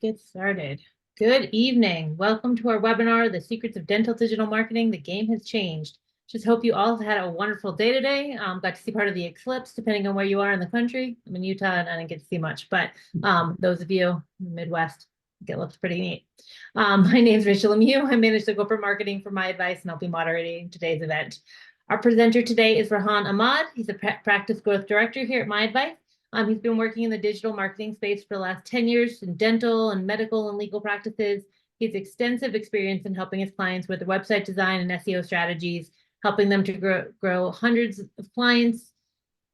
Get started. Good evening. Welcome to our webinar, The Secrets of Dental Digital Marketing. The game has changed. Just hope you all have had a wonderful day today. Got to see part of the eclipse, depending on where you are in the country. I'm in Utah and I didn't get to see much, but those of you in the Midwest, it looks pretty neat. My name is Rachel Lemieux. I manage the corporate marketing for MyAdvice, and I'll be moderating today's event. Our presenter today is Rahan Ahmad. He's a practice growth director here at MyAdvice. He's been working in the digital marketing space for the last 10 years in dental and medical and legal practices. He has extensive experience in helping his clients with their website design and SEO strategies, helping them to grow hundreds of clients,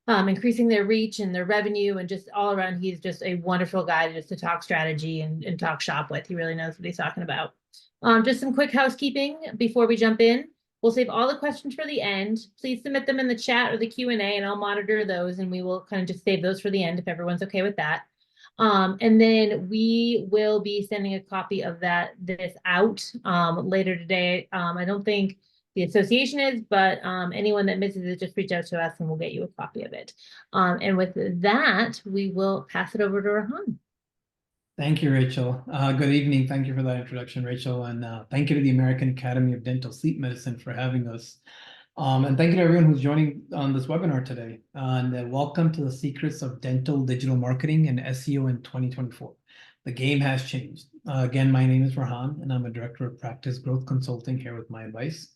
increasing their reach and their revenue, and just all around, he's just a wonderful guy just to talk strategy and talk shop with. He really knows what he's talking about. Just some quick housekeeping before we jump in. We'll save all the questions for the end. Please submit them in the chat or the Q&A, and I'll monitor those, and we will kind of just save those for the end if everyone's okay with that. And then we will be sending a copy of this out later today. I don't think the association is, but anyone that misses it, just reach out to us and we'll get you a copy of it. And with that, we will pass it over to Rahan. Thank you, Rachel. Good evening. Thank you for that introduction, Rachel. And thank you to the American Academy of Dental Sleep Medicine for having us. And thank you to everyone who's joining on this webinar today. And welcome to the Secrets of Dental Digital Marketing and SEO in 2024. The game has changed. Again, my name is Rahan, and I'm a Director of Practice Growth Consulting here with MyAdvice.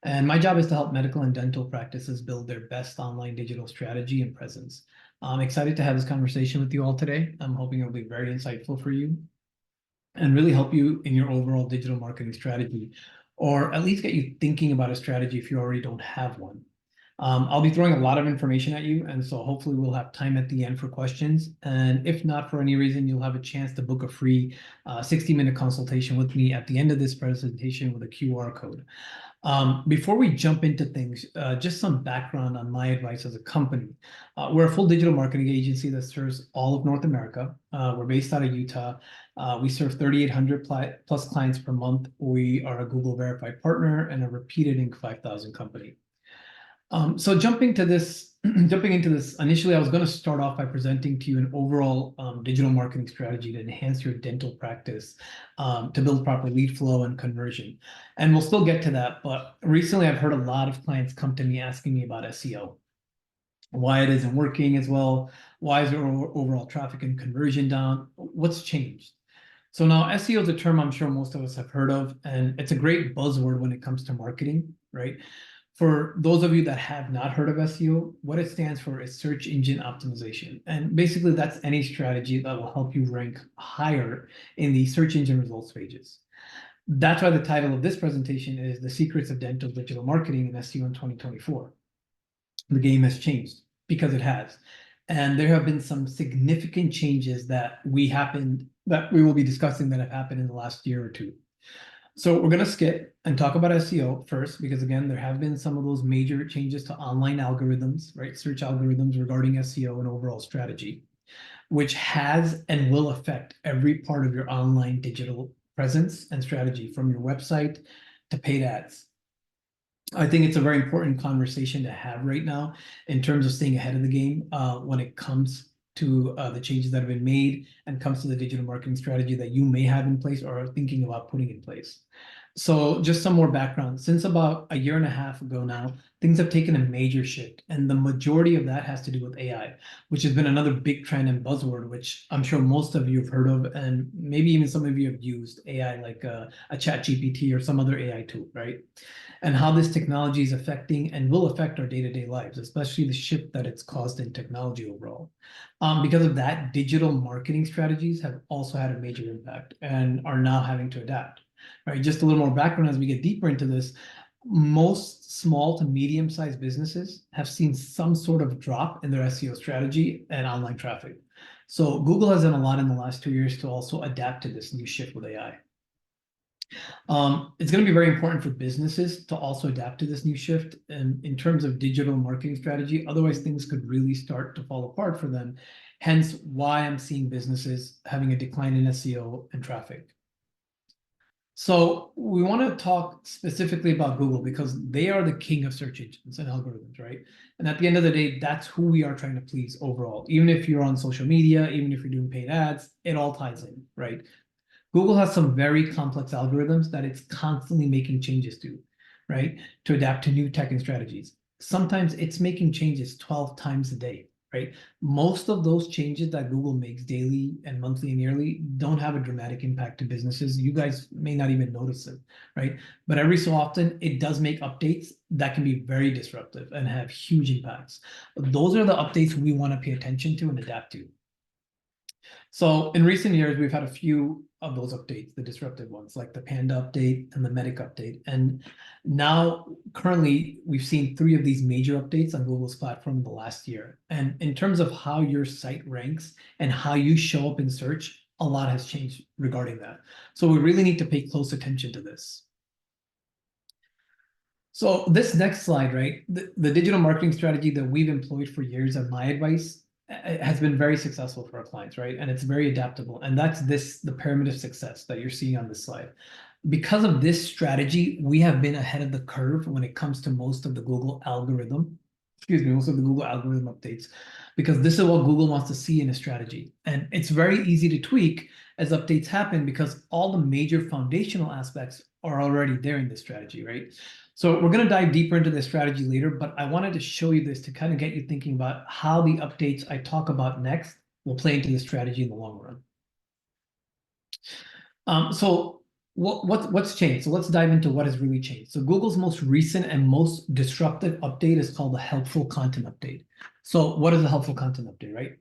And my job is to help medical and dental practices build their best online digital strategy and presence. I'm excited to have this conversation with you all today. I'm hoping it'll be very insightful for you and really help you in your overall digital marketing strategy, or at least get you thinking about a strategy if you already don't have one. I'll be throwing a lot of information at you, and so hopefully we'll have time at the end for questions. And if not, for any reason, you'll have a chance to book a free 60-minute consultation with me at the end of this presentation with a QR code. Before we jump into things, just some background on MyAdvice as a company. We're a full digital marketing agency that serves all of North America. We're based out of Utah. We serve 3,800 plus clients per month. We are a Google verified partner and a repeated Inc. 5000 company. So jumping into this, initially I was going to start off by presenting to you an overall digital marketing strategy to enhance your dental practice, to build proper lead flow and conversion. And we'll still get to that, but recently I've heard a lot of clients come to me asking me about SEO, why it isn't working as well, why is your overall traffic and conversion down, what's changed? So now SEO is a term I'm sure most of us have heard of, and it's a great buzzword when it comes to marketing, right? For those of you that have not heard of SEO, what it stands for is search engine optimization. And basically that's any strategy that will help you rank higher in the search engine results pages. That's why the title of this presentation is The Secrets of Dental Digital Marketing and SEO in 2024. The game has changed, because it has. And there have been some significant changes that we will be discussing that have happened in the last year or two. So we're going to skip and talk about SEO first, because again, there have been some of those major changes to online algorithms, right? Search algorithms regarding SEO and overall strategy, which has and will affect every part of your online digital presence and strategy, from your website to paid ads. I think it's a very important conversation to have right now in terms of staying ahead of the game when it comes to the changes that have been made and comes to the digital marketing strategy that you may have in place or are thinking about putting in place. So just some more background. Since about a year and a half ago now, things have taken a major shift, and the majority of that has to do with AI, which has been another big trend and buzzword, which I'm sure most of you have heard of, and maybe even some of you have used AI like a ChatGPT or some other AI tool, right? And how this technology is affecting and will affect our day-to-day lives, especially the shift that it's caused in technology overall. Because of that, digital marketing strategies have also had a major impact and are now having to adapt. Right, just a little more background as we get deeper into this. Most small to medium-sized businesses have seen some sort of drop in their SEO strategy and online traffic. So Google has done a lot in the last 2 years to also adapt to this new shift with AI. It's going to be very important for businesses to also adapt to this new shift in terms of digital marketing strategy. Otherwise, things could really start to fall apart for them. Hence, why I'm seeing businesses having a decline in SEO and traffic. So we want to talk specifically about Google because they are the king of search engines and algorithms, right? And at the end of the day, that's who we are trying to please overall. Even if you're on social media, even if you're doing paid ads, it all ties in, right? Google has some very complex algorithms that it's constantly making changes to, right? To adapt to new tech and strategies. Sometimes it's making changes 12 times a day, right? Most of those changes that Google makes daily and monthly and yearly don't have a dramatic impact to businesses. You guys may not even notice it, right? But every so often, it does make updates that can be very disruptive and have huge impacts. Those are the updates we want to pay attention to and adapt to. So in recent years, we've had a few of those updates, the disruptive ones, like the Panda update and the Medic update. And now, currently, we've seen 3 of these major updates on Google's platform in the last year. And in terms of how your site ranks and how you show up in search, a lot has changed regarding that. So we really need to pay close attention to this. So this next slide, right, the digital marketing strategy that we've employed for years at MyAdvice has been very successful for our clients, right? And it's very adaptable. And that's the pyramid of success that you're seeing on this slide. Because of this strategy, we have been ahead of the curve when it comes to most of the Google algorithm updates, because this is what Google wants to see in a strategy. And it's very easy to tweak as updates happen because all the major foundational aspects are already there in this strategy, right? So we're going to dive deeper into this strategy later, but I wanted to show you this to kind of get you thinking about how the updates I talk about next will play into the strategy in the long run. So what's changed? So let's dive into what has really changed. So Google's most recent and most disruptive update is called the helpful content update. So what is a helpful content update, right?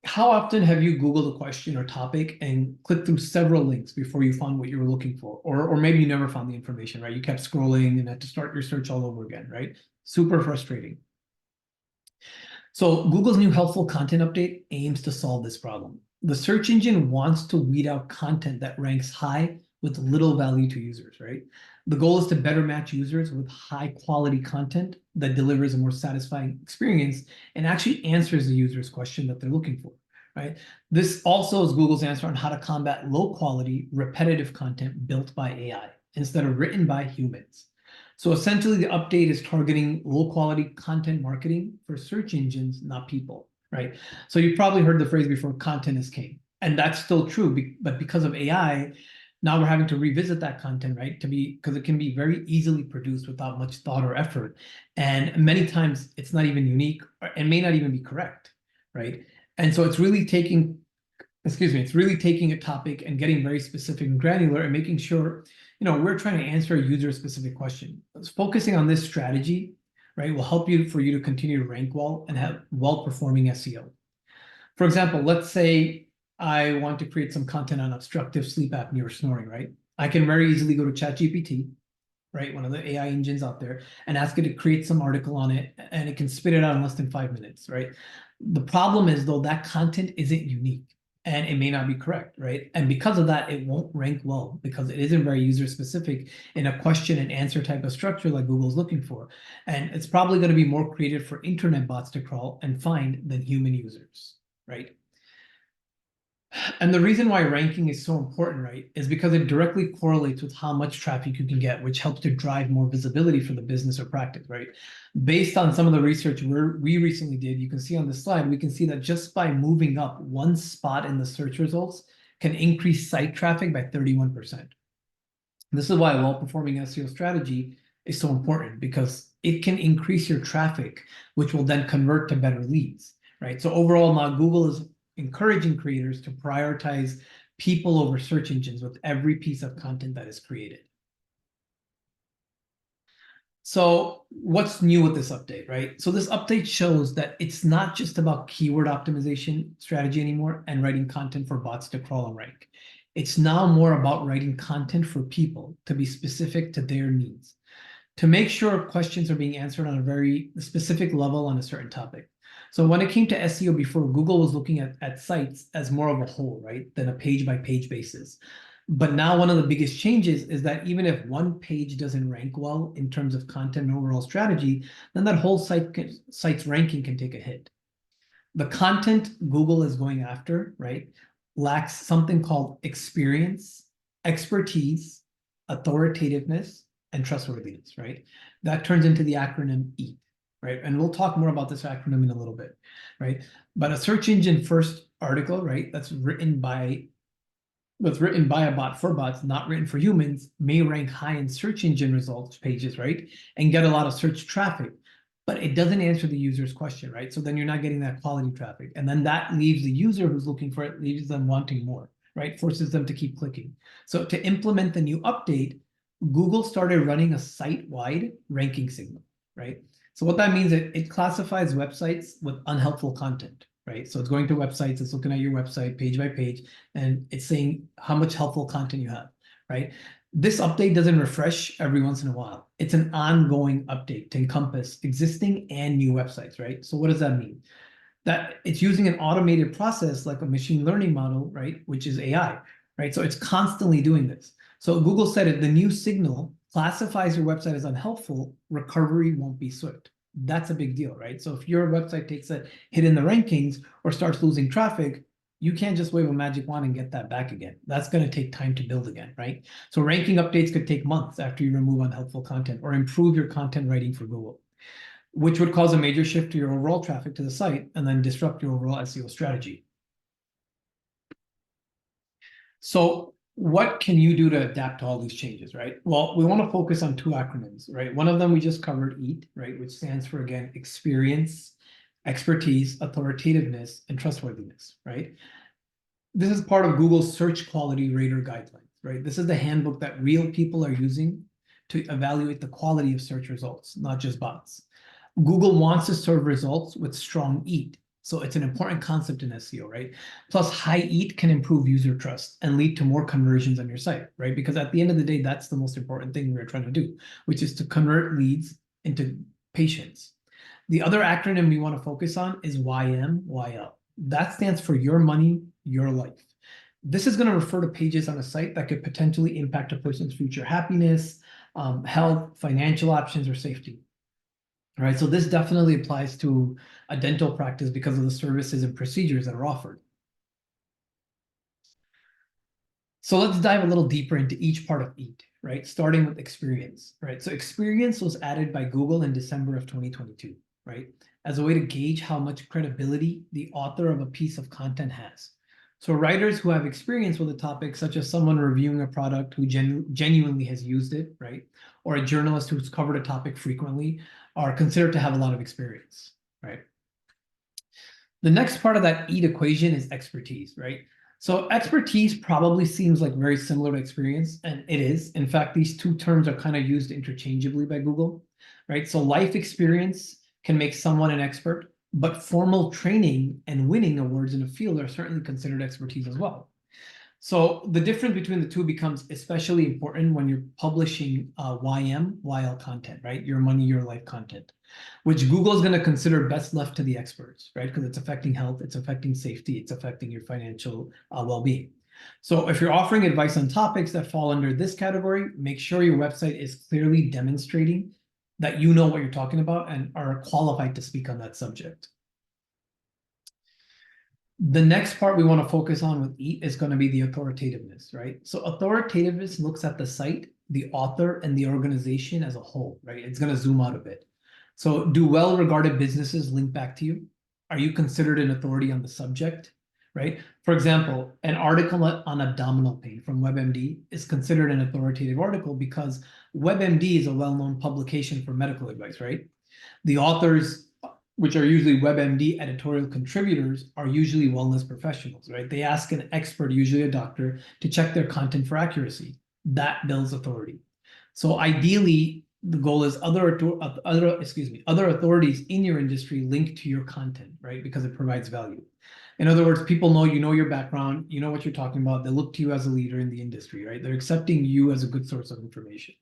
How often have you Googled a question or topic and clicked through several links before you found what you were looking for? Or maybe you never found the information, right? You kept scrolling and had to start your search all over again, right? Super frustrating. So Google's new helpful content update aims to solve this problem. The search engine wants to weed out content that ranks high with little value to users, right? The goal is to better match users with high quality content that delivers a more satisfying experience and actually answers the user's question that they're looking for, right? This also is Google's answer on how to combat low quality, repetitive content built by AI instead of written by humans. So essentially, the update is targeting low quality content marketing for search engines, not people, right? So you've probably heard the phrase before, content is king. And that's still true, but because of AI, now we're having to revisit that content, right? Because it can be very easily produced without much thought or effort. And many times it's not even unique and may not even be correct, right? And so it's really taking a topic and getting very specific and granular and making sure, we're trying to answer a user specific question. Focusing on this strategy, right, will help for you to continue to rank well and have well-performing SEO. For example, let's say I want to create some content on obstructive sleep apnea or snoring, right? I can very easily go to ChatGPT, right, one of the AI engines out there, and ask it to create some article on it, and it can spit it out in less than 5 minutes, right? The problem is, though, that content isn't unique and it may not be correct, right? And because of that, it won't rank well because it isn't very user specific in a question and answer type of structure like Google's looking for. And it's probably going to be more created for internet bots to crawl and find than human users, right? And the reason why ranking is so important, right, is because it directly correlates with how much traffic you can get, which helps to drive more visibility for the business or practice, right? Based on some of the research we recently did, you can see on this slide, we can see that just by moving up one spot in the search results can increase site traffic by 31%. This is why a well-performing SEO strategy is so important, because it can increase your traffic, which will then convert to better leads, right? So overall, now Google is encouraging creators to prioritize people over search engines with every piece of content that is created. So what's new with this update, right? So this update shows that it's not just about keyword optimization strategy anymore and writing content for bots to crawl and rank. It's now more about writing content for people to be specific to their needs, to make sure questions are being answered on a very specific level on a certain topic. So when it came to SEO before, Google was looking at sites as more of a whole, right, than a page-by-page basis. But now one of the biggest changes is that even if one page doesn't rank well in terms of content and overall strategy, then that whole site's ranking can take a hit. The content Google is going after, right, lacks something called experience, expertise, authoritativeness, and trustworthiness, right? That turns into the acronym EAT, right? And we'll talk more about this acronym in a little bit, right? But a search engine first article, right, that's written by that's written by a bot for bots, not written for humans, may rank high in search engine results pages, right? And get a lot of search traffic, but it doesn't answer the user's question, right? So then you're not getting that quality traffic. And then that leaves the user who's looking for it, leaves them wanting more, right? Forces them to keep clicking. So to implement the new update, Google started running a site-wide ranking signal, right? So what that means, it classifies websites with unhelpful content, right? So it's going to websites, it's looking at your website page by page, and it's saying how much helpful content you have, right? This update doesn't refresh every once in a while. It's an ongoing update to encompass existing and new websites, right? So what does that mean? That it's using an automated process like a machine learning model, right? Which is AI, right? So it's constantly doing this. So Google said if the new signal classifies your website as unhelpful, recovery won't be swift. That's a big deal, right? So if your website takes a hit in the rankings or starts losing traffic, you can't just wave a magic wand and get that back again. That's going to take time to build again, right? So ranking updates could take months after you remove unhelpful content or improve your content writing for Google, which would cause a major shift to your overall traffic to the site and then disrupt your overall SEO strategy. So what can you do to adapt to all these changes, right? Well, we want to focus on two acronyms, right? One of them we just covered, EAT, right? Which stands for, again, experience, expertise, authoritativeness, and trustworthiness, right? This is part of Google's search quality rater guidelines, right? This is the handbook that real people are using to evaluate the quality of search results, not just bots. Google wants to serve results with strong EAT. So it's an important concept in SEO, right? Plus, high EAT can improve user trust and lead to more conversions on your site, right? Because at the end of the day, that's the most important thing we're trying to do, which is to convert leads into patients. The other acronym we want to focus on is YM, That stands for your money, your life. This is going to refer to pages on a site that could potentially impact a person's future happiness, health, financial options, or safety. All right, so this definitely applies to a dental practice because of the services and procedures that are offered. So let's dive a little deeper into each part of EAT, right? Starting with experience, right? So experience was added by Google in December of 2022, right? As a way to gauge how much credibility the author of a piece of content has. So writers who have experience with a topic, such as someone reviewing a product who genuinely has used it, right? Or a journalist who's covered a topic frequently, are considered to have a lot of experience, right? The next part of that EAT equation is expertise, right? So expertise probably seems like very similar to experience, and it is. In fact, these two terms are kind of used interchangeably by Google, right? So life experience can make someone an expert, but formal training and winning awards in a field are certainly considered expertise as well. So the difference between the two becomes especially important when you're publishing YL content, right? Your money, your life content, which Google is going to consider best left to the experts, right? Because it's affecting health, it's affecting safety, it's affecting your financial well-being. So if you're offering advice on topics that fall under this category, make sure your website is clearly demonstrating that you know what you're talking about and are qualified to speak on that subject. The next part we want to focus on with EAT is going to be the authoritativeness, right? So authoritativeness looks at the site, the author, and the organization as a whole, right? It's going to zoom out a bit. So do well-regarded businesses link back to you? Are you considered an authority on the subject, right? For example, an article on abdominal pain from WebMD is considered an authoritative article because WebMD is a well-known publication for medical advice, right? The authors, which are usually WebMD editorial contributors, are usually wellness professionals, right? They ask an expert, usually a doctor, to check their content for accuracy. That builds authority. So ideally, the goal is other authorities in your industry link to your content, right? Because it provides value. In other words, people know you know your background, you know what you're talking about. They look to you as a leader in the industry, right? They're accepting you as a good source of information.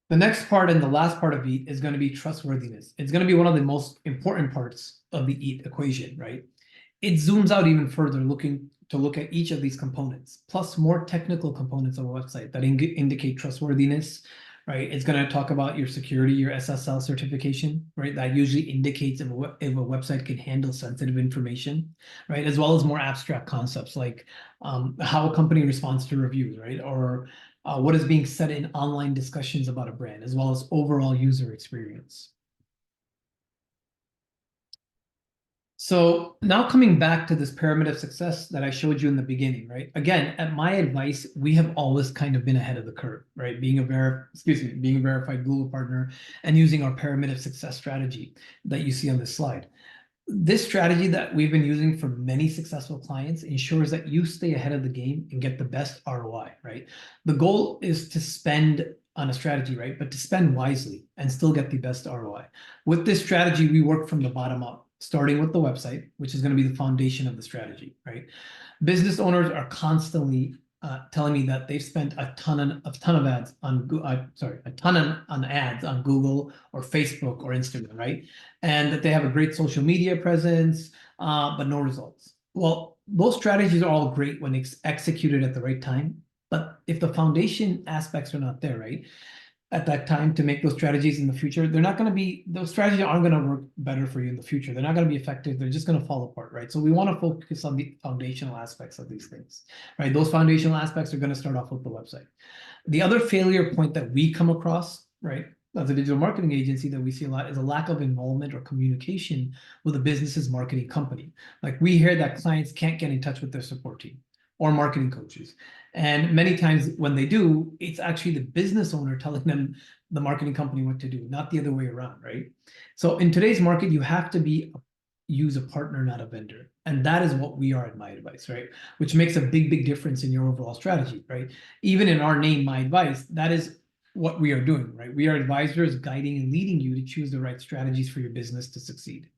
The next part and the last part of EAT is going to be trustworthiness. It's going to be one of the most important parts of the EAT equation, right? It zooms out even further, looking to look at each of these components, plus more technical components of a website that indicate trustworthiness, right? It's going to talk about your security, your SSL certification, right? That usually indicates if a website can handle sensitive information, right? As well as more abstract concepts like how a company responds to reviews, right? Or what is being said in online discussions about a brand, as well as overall user experience. So now coming back to this pyramid of success that I showed you in the beginning, right? Again, at MyAdvice, we have always kind of been ahead of the curve, right? Being a verified Google partner and using our pyramid of success strategy that you see on this slide. This strategy that we've been using for many successful clients ensures that you stay ahead of the game and get the best ROI, right? The goal is to spend on a strategy, right? But to spend wisely and still get the best ROI. With this strategy, we work from the bottom up, starting with the website, which is going to be the foundation of the strategy, right? Business owners are constantly telling me that they've spent a ton of ads on on ads on Google or Facebook or Instagram, right? And that they have a great social media presence, but no results. Well, those strategies are all great when executed at the right time, but if the foundation aspects are not there, right, at that time to make those strategies in the future, those strategies aren't going to work better for you in the future. They're not going to be effective. They're just going to fall apart, right? So we want to focus on the foundational aspects of these things, right? Those foundational aspects are going to start off with the website. The other failure point that we come across, right, as a digital marketing agency that we see a lot is a lack of involvement or communication with a business's marketing company. Like we hear that clients can't get in touch with their support team or marketing coaches. And many times when they do, it's actually the business owner telling them the marketing company what to do, not the other way around, right? So in today's market, you have to use a partner, not a vendor. And that is what we are at MyAdvice, right? Which makes a big difference in your overall strategy, right? Even in our name, MyAdvice, that is what we are doing, right? We are advisors guiding and leading you to choose the right strategies for your business to succeed.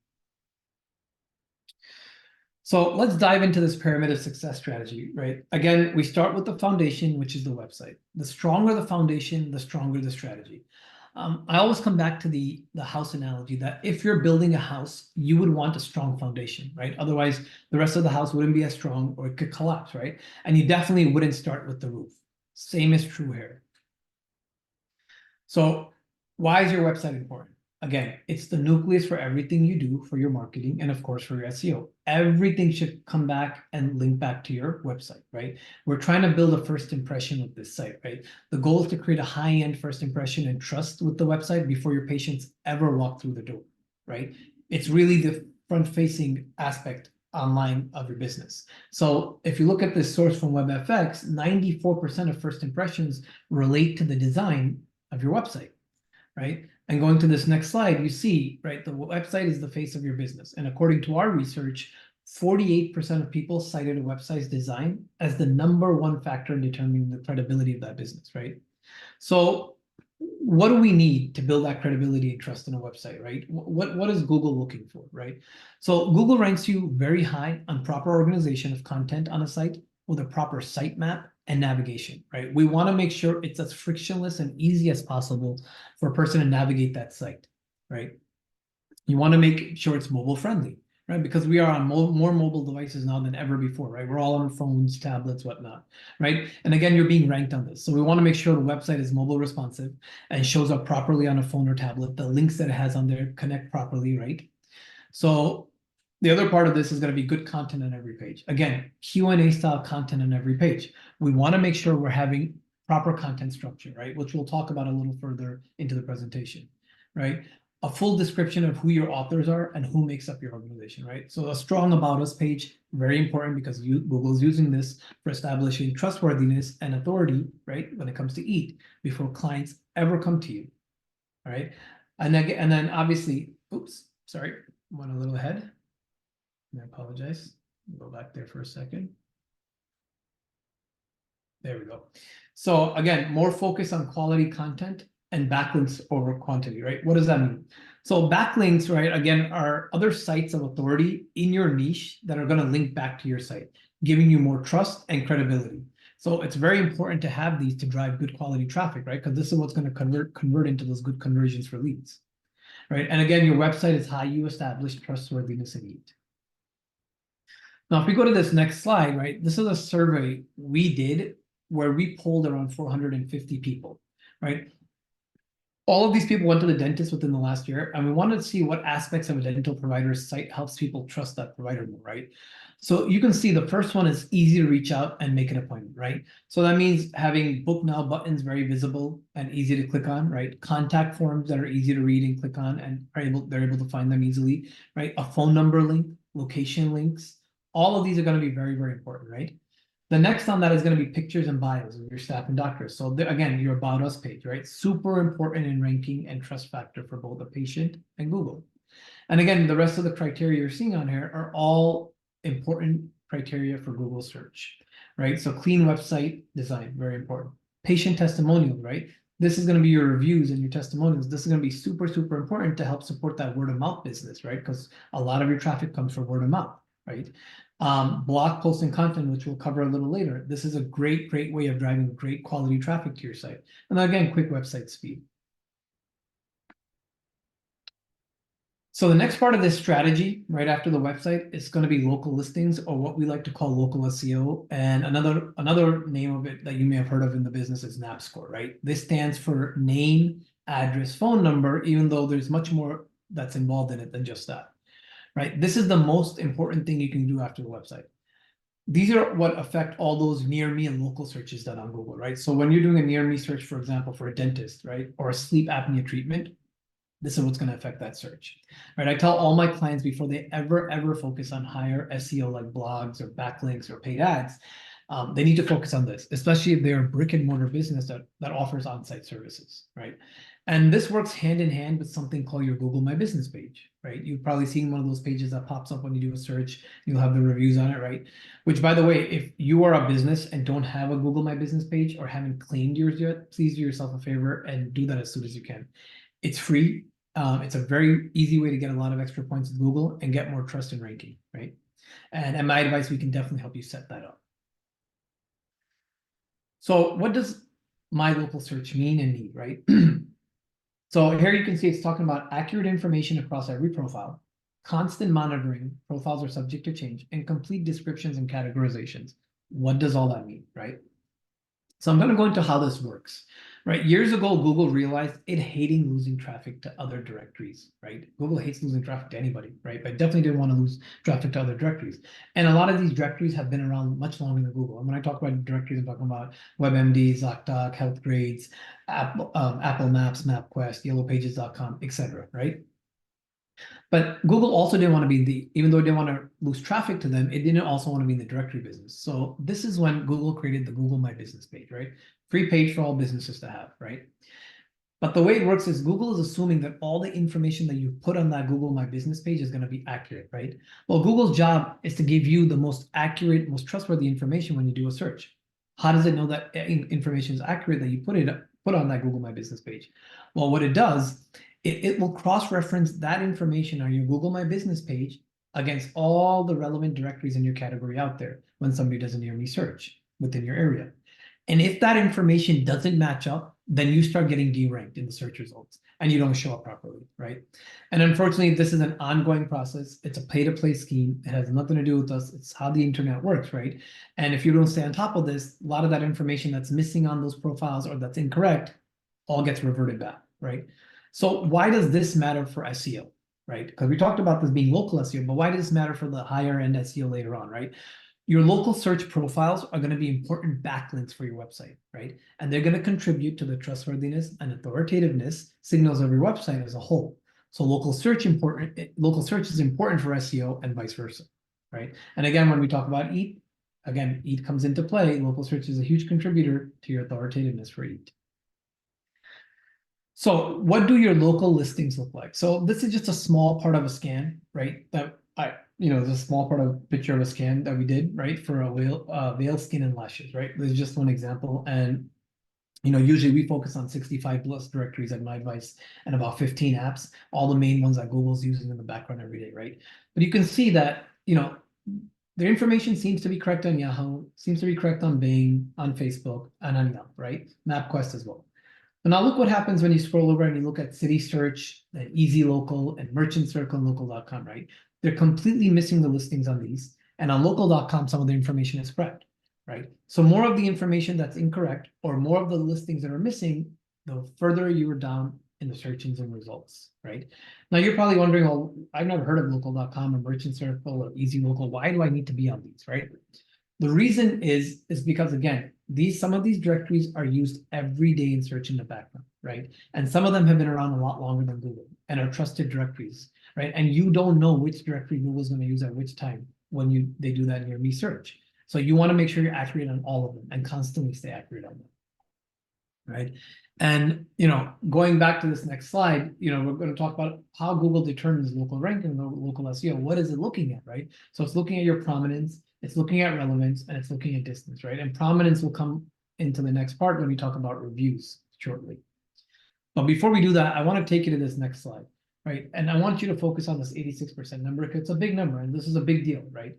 So let's dive into this pyramid of success strategy, right? Again, we start with the foundation, which is the website. The stronger the foundation, the stronger the strategy. I always come back to the house analogy that if you're building a house, you would want a strong foundation, right? Otherwise, the rest of the house wouldn't be as strong or it could collapse, right? And you definitely wouldn't start with the roof. Same is true here. So why is your website important? Again, it's the nucleus for everything you do for your marketing and of course for your SEO. Everything should come back and link back to your website, right? We're trying to build a first impression with this site, right? The goal is to create a high-end first impression and trust with the website before your patients ever walk through the door, right? It's really the front-facing aspect online of your business. So if you look at this source from WebFX, 94% of first impressions relate to the design of your website, right? And going to this next slide, you see, right, the website is the face of your business. And according to our research, 48% of people cited a website's design as the #1 factor in determining the credibility of that business, right? So what do we need to build that credibility and trust in a website, right? What is Google looking for, right? So Google ranks you very high on proper organization of content on a site with a proper sitemap and navigation, right? We want to make sure it's as frictionless and easy as possible for a person to navigate that site, right? You want to make sure it's mobile friendly, right? Because we are on more mobile devices now than ever before, right? We're all on our phones, tablets, whatnot, right? And again, you're being ranked on this. So we want to make sure the website is mobile responsive and shows up properly on a phone or tablet. The links that it has on there connect properly, right? So the other part of this is going to be good content on every page. Again, Q&A style content on every page. We want to make sure we're having proper content structure, right? Which we'll talk about a little further into the presentation, right? A full description of who your authors are and who makes up your organization, right? So a strong about us page, very important because Google's using this for establishing trustworthiness and authority, right? When it comes to EAT before clients ever come to you, all right? And then obviously, oops, sorry, went a little ahead. I apologize. Go back there for a second. There we go. So again, more focus on quality content and backlinks over quantity, right? What does that mean? So backlinks, right, again, are other sites of authority in your niche that are going to link back to your site, giving you more trust and credibility. So it's very important to have these to drive good quality traffic, right? Because this is what's going to convert into those good conversions for leads, right? And again, your website is how you establish trustworthiness and EAT. Now, if we go to this next slide, right, this is a survey we did where we polled around 450 people, right? All of these people went to the dentist within the last year, and we wanted to see what aspects of a dental provider's site helps people trust that provider more, right? So you can see the first one is easy to reach out and make an appointment, right? So that means having book now buttons very visible and easy to click on, right? Contact forms that are easy to read and click on and they're able to find them easily, right? A phone number link location links. All of these are going to be very, very important, right? The next on that is going to be pictures and bios of your staff and doctors. So again, your About Us page, right? Super important in ranking and trust factor for both the patient and Google. And again, the rest of the criteria you're seeing on here are all important criteria for Google search, right? So clean website design, very important. Patient testimonials, right? This is going to be your reviews and your testimonials. This is going to be super, super important to help support that word of mouth business, right? Because a lot of your traffic comes from word of mouth, right? Blog posts and content, which we'll cover a little later. This is a great, great way of driving great quality traffic to your site. And again, quick website speed. So the next part of this strategy, right after the website, is going to be local listings, or what we like to call local SEO. And another name of it that you may have heard of in the business is NAP score, right? This stands for name, address, phone number, even though there's much more that's involved in it than just that, right? This is the most important thing you can do after the website. These are what affect all those near me and local searches done on Google, right? So when you're doing a near me search, for example, for a dentist, right, or a sleep apnea treatment, this is what's going to affect that search, right? I tell all my clients before they ever focus on higher SEO like blogs or backlinks or paid ads, they need to focus on this, especially if they're a brick and mortar business that offers on-site services, right? And this works hand in hand with something called your Google My Business page, right? You've probably seen one of those pages that pops up when you do a search. You'll have the reviews on it, right? Which, by the way, if you are a business and don't have a Google My Business page or haven't claimed yours yet, please do yourself a favor and do that as soon as you can. It's free. It's a very easy way to get a lot of extra points with Google and get more trust and ranking, right? And at MyAdvice, we can definitely help you set that up. So what does my local search mean and need, right? So here you can see it's talking about accurate information across every profile, constant monitoring, profiles are subject to change, and complete descriptions and categorizations. What does all that mean, right? So I'm going to go into how this works, right? Years ago, Google realized it hating losing traffic to other directories, right? Google hates losing traffic to anybody, right? But definitely didn't want to lose traffic to other directories. And a lot of these directories have been around much longer than Google. And when I talk about directories, I'm talking about WebMD, ZocDoc, Health Grades, Apple Maps, MapQuest, YellowPages.com, etc., right? But Google also didn't want to be in the, even though it didn't want to lose traffic to them, it didn't also want to be in the directory business. So this is when Google created the Google My Business page, right? Free page for all businesses to have, right? But the way it works is Google is assuming that all the information that you put on that Google My Business page is going to be accurate, right? Well, Google's job is to give you the most accurate, most trustworthy information when you do a search. How does it know that information is accurate that you put on that Google My Business page? Well, what it does, it will cross-reference that information on your Google My Business page against all the relevant directories in your category out there when somebody does a near me search within your area. And if that information doesn't match up, then you start getting deranked in the search results and you don't show up properly, right? And unfortunately, this is an ongoing process. It's a pay-to-play scheme. It has nothing to do with us. It's how the internet works, right? And if you don't stay on top of this, a lot of that information that's missing on those profiles or that's incorrect all gets reverted back, right? So why does this matter for SEO, right? Because we talked about this being local SEO, but why does this matter for the higher end SEO later on, right? Your local search profiles are going to be important backlinks for your website, right? And they're going to contribute to the trustworthiness and authoritativeness signals of your website as a whole. So local search is important for SEO and vice versa, right? And again, when we talk about EAT, again, EAT comes into play. Local search is a huge contributor to your authoritativeness for EAT. So what do your local listings look like? So this is just a small part of a scan, right? There's a small part of picture of a scan that we did, right? For a veil, skin, and lashes, right? There's just one example. And, usually we focus on 65 plus directories at MyAdvice and about 15 apps, all the main ones that Google's using in the background every day, right? But you can see that, the information seems to be correct on Yahoo, seems to be correct on Bing, on Facebook, and on Yelp, right? MapQuest as well. And now look what happens when you scroll over and you look at City Search, and Easy Local, and Merchant Circle, and Local.com, right? They're completely missing the listings on these. And on Local.com, some of the information is correct, right? So more of the information that's incorrect or more of the listings that are missing, the further you are down in the search engine results, right? Now you're probably wondering, well, I've never heard of Local.com or Merchant Circle or Easy Local. Why do I need to be on these, right? The reason is because, again, some of these directories are used every day in search in the background, right? And some of them have been around a lot longer than Google and are trusted directories. right? And you don't know which directory Google's going to use at which time when they do that in your Me search. So you want to make sure you're accurate on all of them and constantly stay accurate on them, right? And going back to this next slide, we're going to talk about how Google determines local ranking, local SEO. What is it looking at, right? So it's looking at your prominence, it's looking at relevance, and it's looking at distance, right? And prominence will come into the next part when we talk about reviews shortly. But before we do that, I want to take you to this next slide, right? And I want you to focus on this 86% number because it's a big number and this is a big deal, right?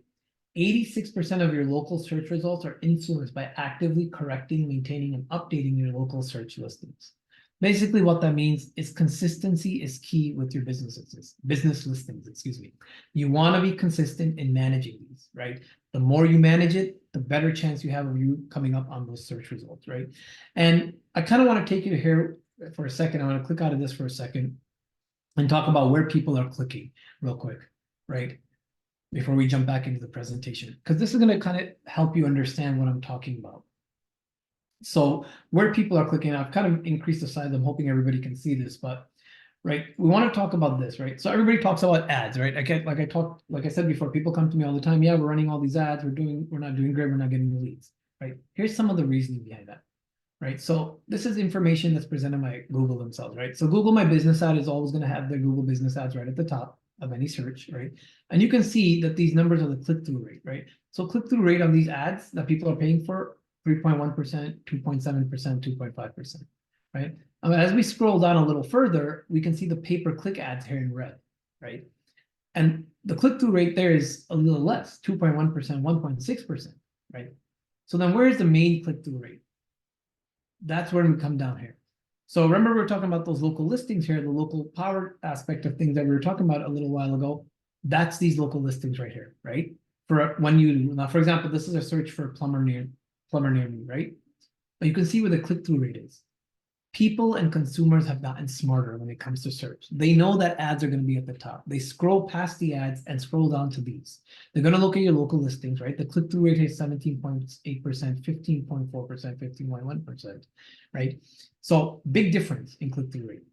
86% of your local search results are influenced by actively correcting, maintaining, and updating your local search listings. Basically, what that means is consistency is key with your business listings, excuse me. You want to be consistent in managing these, right? The more you manage it, the better chance you have of you coming up on those search results, right? And I kind of want to take you to here for a second. I want to click out of this for a second and talk about where people are clicking real quick, right? Before we jump back into the presentation, because this is going to kind of help you understand what I'm talking about. So where people are clicking, I've kind of increased the size. I'm hoping everybody can see this, but right, we want to talk about this, right? So everybody talks about ads, right? Like I said before, people come to me all the time. Yeah, we're running all these ads. We're not doing great. We're not getting the leads, right? Here's some of the reasoning behind that, right? So this is information that's presented by Google themselves, right? So Google My Business ad is always going to have their Google Business ads right at the top of any search, right? And you can see that these numbers are the click-through rate, right? So click-through rate on these ads that people are paying for, 3.1%, 2.7%, 2.5%, right? As we scroll down a little further, we can see the pay-per-click ads here in red, right? And the click-through rate there is a little less, 2.1%, 1.6%, right? So then where's the main click-through rate? That's where we come down here. So remember, we were talking about those local listings here, the local power aspect of things that we were talking about a little while ago. That's these local listings right here, right? For example, this is a search for plumber near me, right? But you can see where the click-through rate is. People and consumers have gotten smarter when it comes to search. They know that ads are going to be at the top. They scroll past the ads and scroll down to these. They're going to look at your local listings, right? The click-through rate is 17.8%, 15.4%, 15.1%, right? So big difference in click-through rate.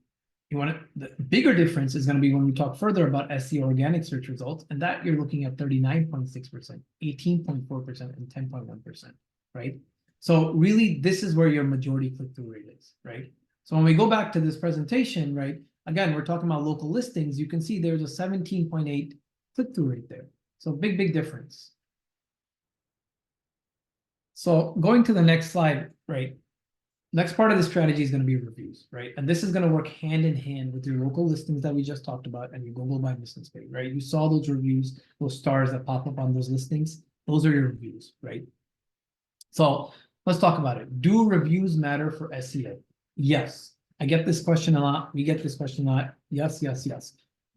The bigger difference is going to be when we talk further about SEO organic search results, and that you're looking at 39.6%, 18.4%, and 10.1%, right? So really, this is where your majority click-through rate is, right? So when we go back to this presentation, right, again, we're talking about local listings. You can see there's a 17.8 click-through rate there. So big difference. So going to the next slide, right? Next part of the strategy is going to be reviews, right? And this is going to work hand in hand with your local listings that we just talked about and your Google My Business page, right? You saw those reviews, those stars that pop up on those listings. Those are your reviews, right? So let's talk about it. Do reviews matter for SEO? Yes. I get this question a lot. We get this question a lot. Yes.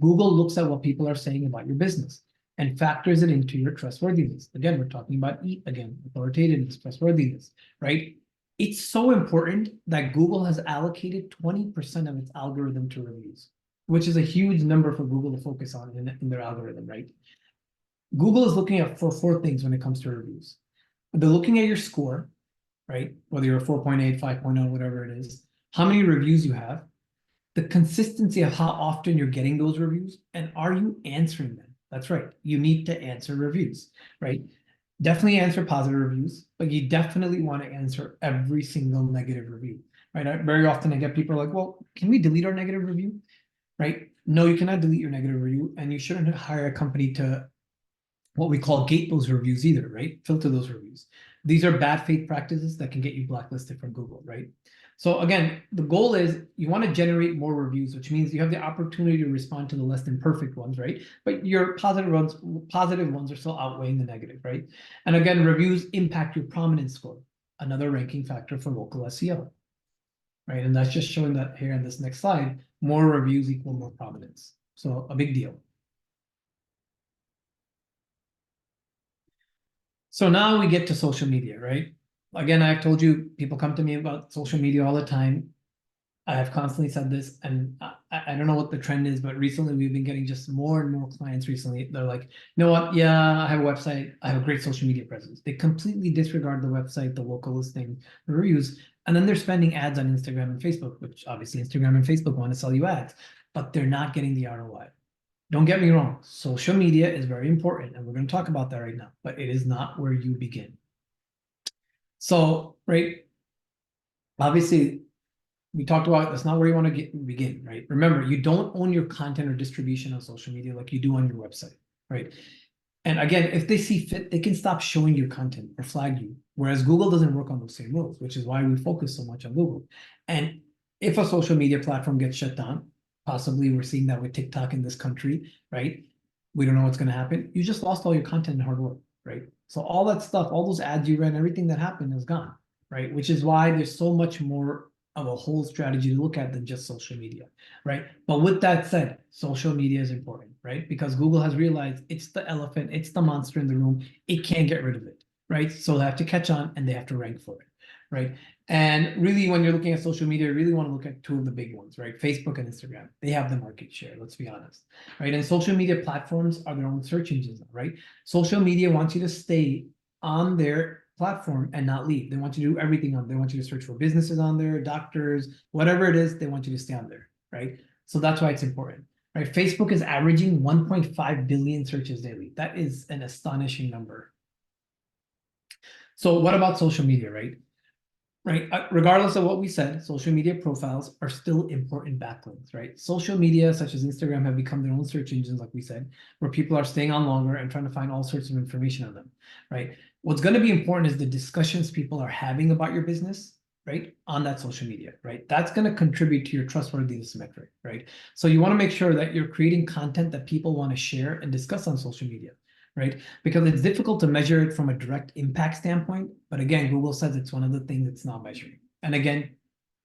Google looks at what people are saying about your business and factors it into your trustworthiness. Again, we're talking about authoritativeness, trustworthiness, right? It's so important that Google has allocated 20% of its algorithm to reviews, which is a huge number for Google to focus on in their algorithm, right? Google is looking at four things when it comes to reviews. They're looking at your score, right? Whether you're a 4.8, 5.0, whatever it is, how many reviews you have, the consistency of how often you're getting those reviews, and are you answering them? That's right. You need to answer reviews, right? Definitely answer positive reviews, but you definitely want to answer every single negative review, right? Very often I get people like, well, can we delete our negative review, right? No, you cannot delete your negative review, and you shouldn't hire a company to what we call gate those reviews either, right? Filter those reviews. These are bad faith practices that can get you blacklisted from Google, right? So again, the goal is you want to generate more reviews, which means you have the opportunity to respond to the less than perfect ones, right? But your positive ones are still outweighing the negative, right? And again, reviews impact your prominence score, another ranking factor for local SEO, right? And that's just showing that here in this next slide, more reviews equal more prominence. So a big deal. So now we get to social media, right? Again, I've told you, people come to me about social media all the time. I have constantly said this, and I don't know what the trend is, but recently we've been getting just more and more clients recently. They're like, you know what? Yeah, I have a website. I have a great social media presence. They completely disregard the website, the local listing, the reviews, and then they're spending ads on Instagram and Facebook, which obviously Instagram and Facebook want to sell you ads, but they're not getting the ROI. Don't get me wrong, social media is very important, and we're going to talk about that right now, but it is not where you begin. So, right, obviously, we talked about that's not where you want to begin, right? Remember, you don't own your content or distribution on social media like you do on your website, right? And again, if they see fit, they can stop showing your content or flag you. Whereas Google doesn't work on those same rules, which is why we focus so much on Google. And if a social media platform gets shut down, possibly we're seeing that with TikTok in this country, right? We don't know what's going to happen. You just lost all your content and hard work, right? So all that stuff, all those ads you ran, everything that happened is gone, right? Which is why there's so much more of a whole strategy to look at than just social media, right? But with that said, social media is important, right? Because Google has realized it's the elephant, it's the monster in the room. It can't get rid of it, right? So they have to catch on and they have to rank for it, right? And really, when you're looking at social media, you really want to look at two of the big ones, right? Facebook and Instagram. They have the market share, let's be honest, right? And social media platforms are their own search engines, right? Social media wants you to stay on their platform and not leave. They want you to do everything on. They want you to search for businesses on there, doctors, whatever it is. They want you to stay on there, right? So that's why it's important, right? Facebook is averaging 1.5 billion searches daily. That is an astonishing number. So what about social media, right? Right, regardless of what we said, social media profiles are still important backlinks, right? Social media such as Instagram have become their own search engines, like we said, where people are staying on longer and trying to find all sorts of information on them, right? What's going to be important is the discussions people are having about your business, right, on that social media, right? That's going to contribute to your trustworthiness metric, right? So you want to make sure that you're creating content that people want to share and discuss on social media, right? Because it's difficult to measure it from a direct impact standpoint. But again, Google says it's one of the things it's not measuring. And again,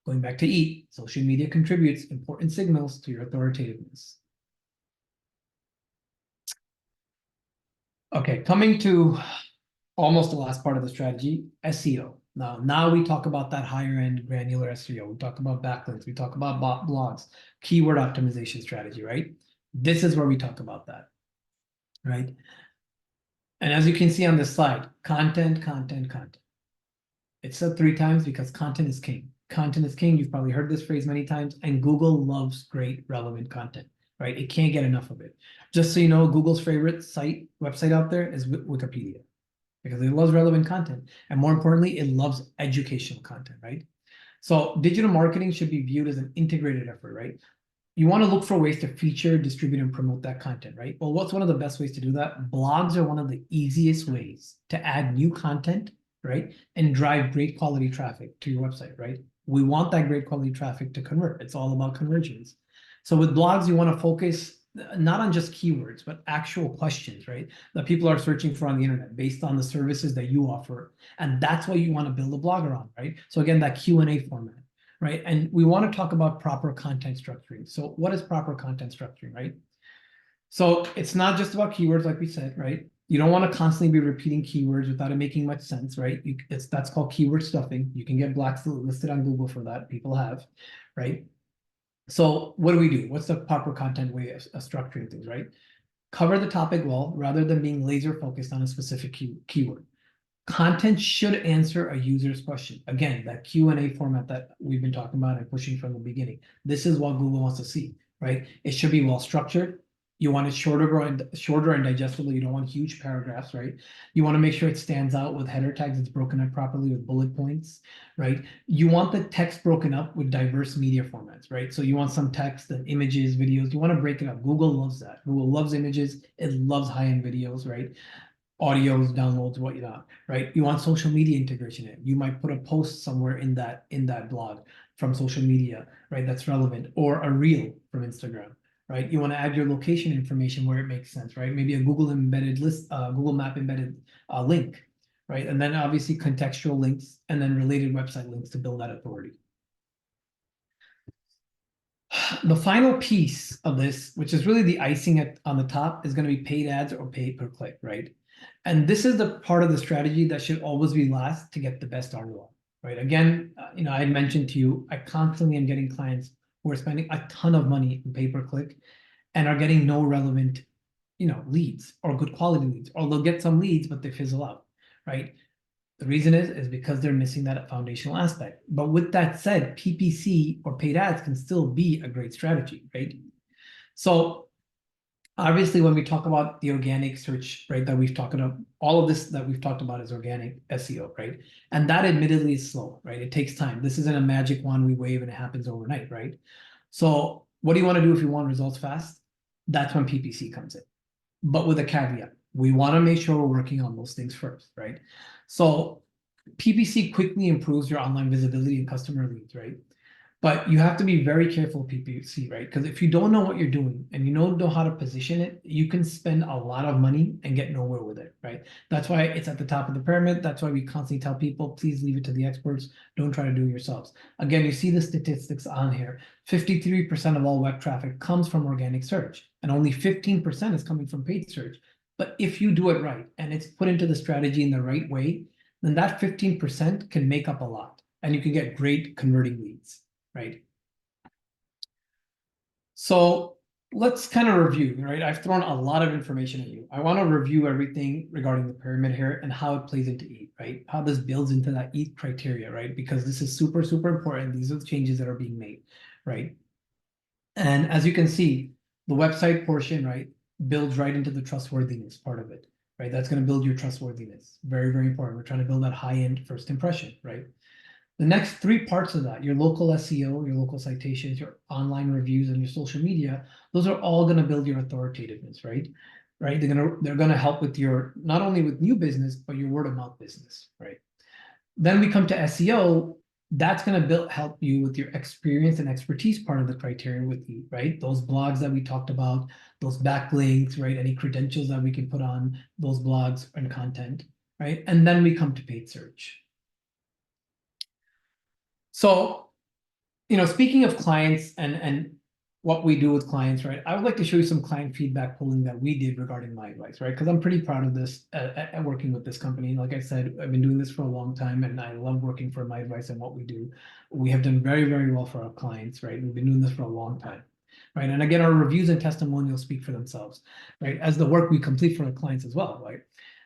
going back to EAT, social media contributes important signals to your authoritativeness. Okay, coming to almost the last part of the strategy, SEO. Now we talk about that higher end granular SEO. We talk about backlinks. We talk about blogs, keyword optimization strategy, right? This is where we talk about that, right? And as you can see on this slide, content, content, content. It's said 3 times because content is king. Content is king. You've probably heard this phrase many times, and Google loves great, relevant content, right? It can't get enough of it. Just so you know, Google's favorite website out there is Wikipedia because it loves relevant content. And more importantly, it loves educational content, right? So digital marketing should be viewed as an integrated effort, right? You want to look for ways to feature, distribute, and promote that content, right? Well, what's one of the best ways to do that? Blogs are one of the easiest ways to add new content, right? And drive great quality traffic to your website, right? We want that great quality traffic to convert. It's all about conversions. So with blogs, you want to focus not on just keywords, but actual questions, right? That people are searching for on the internet based on the services that you offer. And that's what you want to build a blog around, right? So again, that Q&A format, right? And we want to talk about proper content structuring. So what is proper content structuring, right? So it's not just about keywords, like we said, right? You don't want to constantly be repeating keywords without it making much sense, right? That's called keyword stuffing. You can get blacklisted on Google for that. People have, right? So what do? What's the proper content way of structuring things, right? Cover the topic well, rather than being laser focused on a specific keyword. Content should answer a user's question. Again, that Q&A format that we've been talking about and pushing from the beginning. This is what Google wants to see, right? It should be well structured. You want it shorter and digestible. You don't want huge paragraphs, right? You want to make sure it stands out with header tags. It's broken up properly with bullet points, right? You want the text broken up with diverse media formats, right? So you want some text and images, videos. You want to break it up. Google loves that. Google loves images. It loves high-end videos, right? Audios, downloads, whatnot, right? You want social media integration in. You might put a post somewhere in that blog from social media, right? That's relevant, or a reel from Instagram, right? You want to add your location information where it makes sense, right? Maybe a Google embedded list, Google Map embedded link, right? And then obviously contextual links and then related website links to build that authority. The final piece of this, which is really the icing on the top, is going to be paid ads or pay per click, right? And this is the part of the strategy that should always be last to get the best ROI, right? Again, I had mentioned to you, I constantly am getting clients who are spending a ton of money in pay per click and are getting no relevant, leads or good quality leads, or they'll get some leads, but they fizzle out, right? The reason is because they're missing that foundational aspect. But with that said, PPC or paid ads can still be a great strategy, right? So Obviously, when we talk about the organic search, right, that we've talked about, all of this that we've talked about is organic SEO, right? And that admittedly is slow, right? It takes time. This isn't a magic wand we wave and it happens overnight, right? So what do you want to do if you want results fast? That's when PPC comes in. But with a caveat, we want to make sure we're working on those things first, right? So PPC quickly improves your online visibility and customer leads, right? But you have to be very careful with PPC, right? Because if you don't know what you're doing and you don't know how to position it, you can spend a lot of money and get nowhere with it, right? That's why it's at the top of the pyramid. That's why we constantly tell people, please leave it to the experts. Don't try to do it yourselves. Again, you see the statistics on here. 53% of all web traffic comes from organic search, and only 15% is coming from paid search. But if you do it right and it's put into the strategy in the right way, then that 15% can make up a lot and you can get great converting leads, right? So let's kind of review, right? I've thrown a lot of information at you. I want to review everything regarding the pyramid here and how it plays into EAT, right? How this builds into that EAT criteria, right? Because this is super, super important. These are the changes that are being made, right? And as you can see, the website portion, right, builds right into the trustworthiness part of it, right? That's going to build your trustworthiness. Very, very important. We're trying to build that high-end first impression, right? The next three parts of that, your local SEO, your local citations, your online reviews, and your social media, those are all going to build your authoritativeness, right? Right? They're gonna help with your not only with new business, but your word of mouth business, right? Then we come to SEO. That's going to help you with your experience and expertise part of the criteria with you, right? Those blogs that we talked about, those backlinks, right? Any credentials that we can put on those blogs and content, right? And then we come to paid search. So, speaking of clients and what we do with clients, right? I would like to show you some client feedback polling that we did regarding MyAdvice, right? Because I'm pretty proud of this at working with this company. Like I said, I've been doing this for a long time, and I love working for MyAdvice and what we do. We have done very, very well for our clients, right? We've been doing this for a long time, right? And again, our reviews and testimonials speak for themselves, right? As the work we complete for our clients as well, right?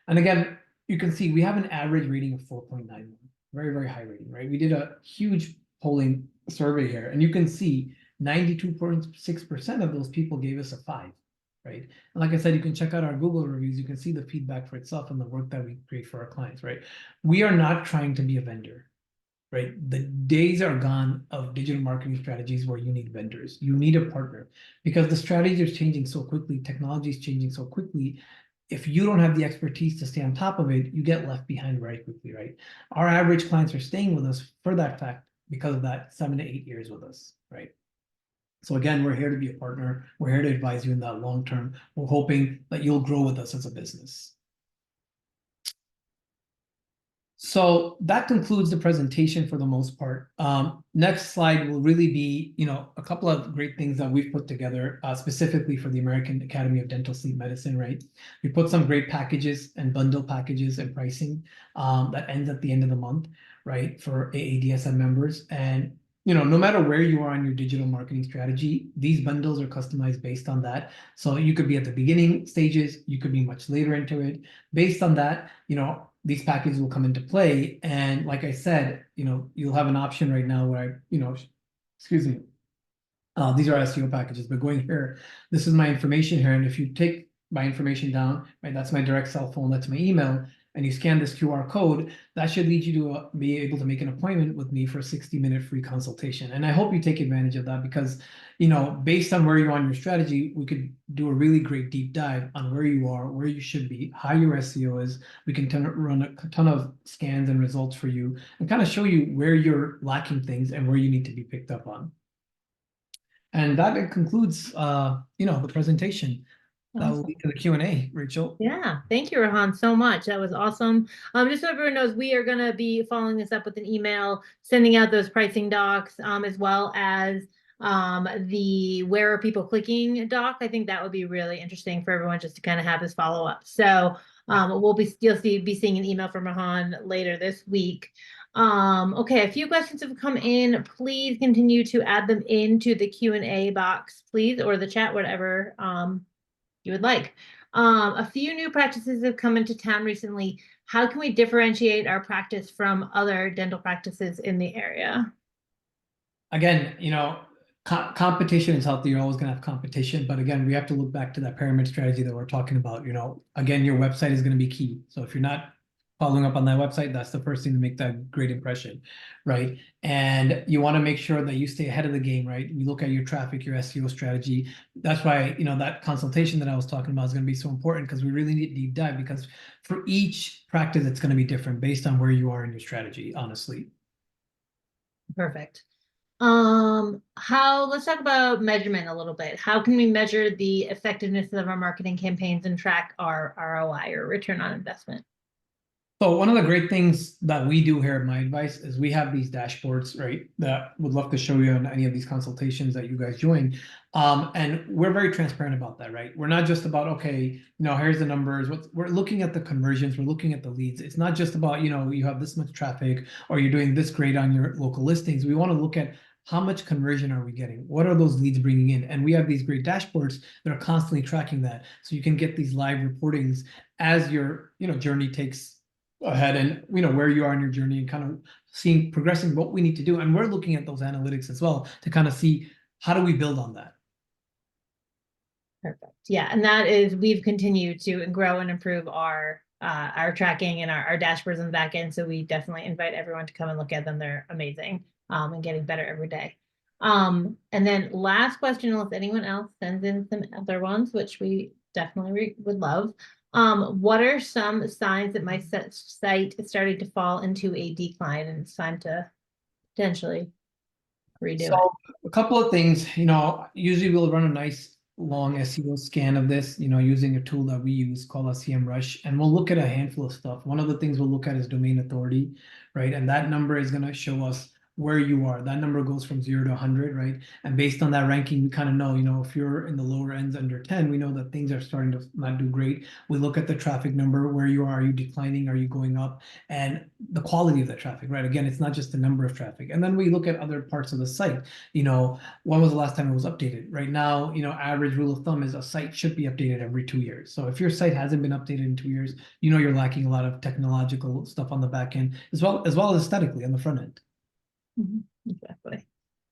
And again, you can see we have an average rating of 4.91, very, very high rating, right? We did a huge polling survey here, and you can see 92.6% of those people gave us a 5, right? And like I said, you can check out our Google reviews. You can see the feedback for itself and the work that we create for our clients, right? We are not trying to be a vendor, right? The days are gone of digital marketing strategies where you need vendors. You need a partner because the strategy is changing so quickly. Technology is changing so quickly. If you don't have the expertise to stay on top of it, you get left behind very quickly, right? Our average clients are staying with us for that fact because of that 7 to 8 years with us, right? So again, we're here to be a partner. We're here to advise you in that long term. We're hoping that you'll grow with us as a business. So that concludes the presentation for the most part. Next slide will really be, a couple of great things that we've put together specifically for the American Academy of Dental Sleep Medicine, right? We put some great packages and bundle packages and pricing that ends at the end of the month, right, for AADSM members. And no matter where you are on your digital marketing strategy, these bundles are customized based on that. So you could be at the beginning stages, you could be much later into it. Based on that, these packages will come into play. And like I said, you'll have an option right now where excuse me, these are SEO packages, but going here, this is my information here. And if you take my information down, right, that's my direct cell phone, that's my email, and you scan this QR code, that should lead you to be able to make an appointment with me for a 60-minute free consultation. And I hope you take advantage of that because, based on where you are on your strategy, we could do a really great deep dive on where you are, where you should be, how your SEO is. We can run a ton of scans and results for you and kind of show you where you're lacking things and where you need to be picked up on. And that concludes, the presentation. That will Awesome. lead to the Q&A, Rachel. Yeah, thank you, Rohan, so much. That was awesome. Just so everyone knows, we are going to be following this up with an email, sending out those pricing docs, as well as the where are people clicking doc. I think that would be really interesting for everyone just to kind of have this follow up. So you'll be seeing an email from Rohan later this week. Okay, a few questions have come in. Please continue to add them into the Q&A box, please, or the chat, whatever you would like. A few new practices have come into town recently. How can we differentiate our practice from other dental practices in the area? Again, Competition is healthy. You're always going to have competition, but again, we have to look back to that pyramid strategy that we're talking about. Again, your website is going to be key. So if you're not following up on that website, that's the first thing to make that great impression, right? And you want to make sure that you stay ahead of the game, right? You look at your traffic, your SEO strategy. That's why, that consultation that I was talking about is going to be so important, because we really need to deep dive, because for each practice, it's going to be different based on where you are in your strategy, honestly. Perfect. Let's talk about measurement a little bit. How can we measure the effectiveness of our marketing campaigns and track our ROI, or return on investment? So one of the great things that we do here at MyAdvice is we have these dashboards, right? That would love to show you on any of these consultations that you guys join. And we're very transparent about that, right? We're not just about, okay, here's the numbers. We're looking at the conversions, we're looking at the leads. It's not just about, you have this much traffic or you're doing this great on your local listings. We want to look at how much conversion are we getting? What are those leads bringing in? And we have these great dashboards that are constantly tracking that. So you can get these live reportings as your, journey takes ahead, and where you are in your journey, and kind of seeing progressing what we need to do. And we're looking at those analytics as well to kind of see how do we build on that. Perfect. Yeah, and that is, we've continued to grow and improve our tracking and our dashboards in the back end. So we definitely invite everyone to come and look at them. They're amazing, and getting better every day. And then last question, unless anyone else sends in some other ones, which we definitely would love. What are some signs that my site is starting to fall into a decline and it's time to potentially redo it? So a couple of things, usually we'll run a nice long SEO scan of this, using a tool that we use called SEMrush, and we'll look at a handful of stuff. One of the things we'll look at is domain authority, right? And that number is going to show us where you are. That number goes from 0 to 100, right? And based on that ranking, we kind of know, if you're in the lower ends under 10, we know that things are starting to not do great. We look at the traffic number, where you are you declining, are you going up, and the quality of that traffic, right? Again, it's not just the number of traffic. And then we look at other parts of the site. When was the last time it was updated? Right now, average rule of thumb is a site should be updated every 2 years. So if your site hasn't been updated in 2 years, you're lacking a lot of technological stuff on the back end, as well as aesthetically on the front end. Exactly.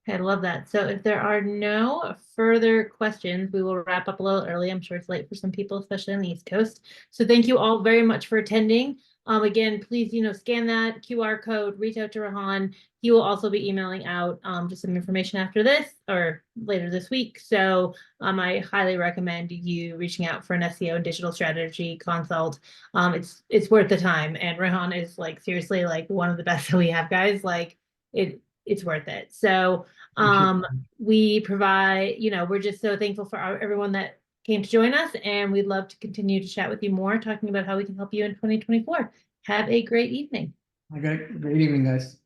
Okay, I love that. So if there are no further questions, we will wrap up a little early. I'm sure it's late for some people, especially on the East Coast. So thank you all very much for attending. Again, please, scan that QR code, reach out to Rahan. He will also be emailing out just some information after this or later this week. So I highly recommend you reaching out for an SEO and digital strategy consult. It's worth the time. And Rahan is seriously one of the best that we have, guys. It's worth it. So we provide, we're just so thankful for everyone that came to join us, and we'd love to continue to chat with you more, talking about how we can help you in 2024. Have a great evening. Okay, great evening, guys.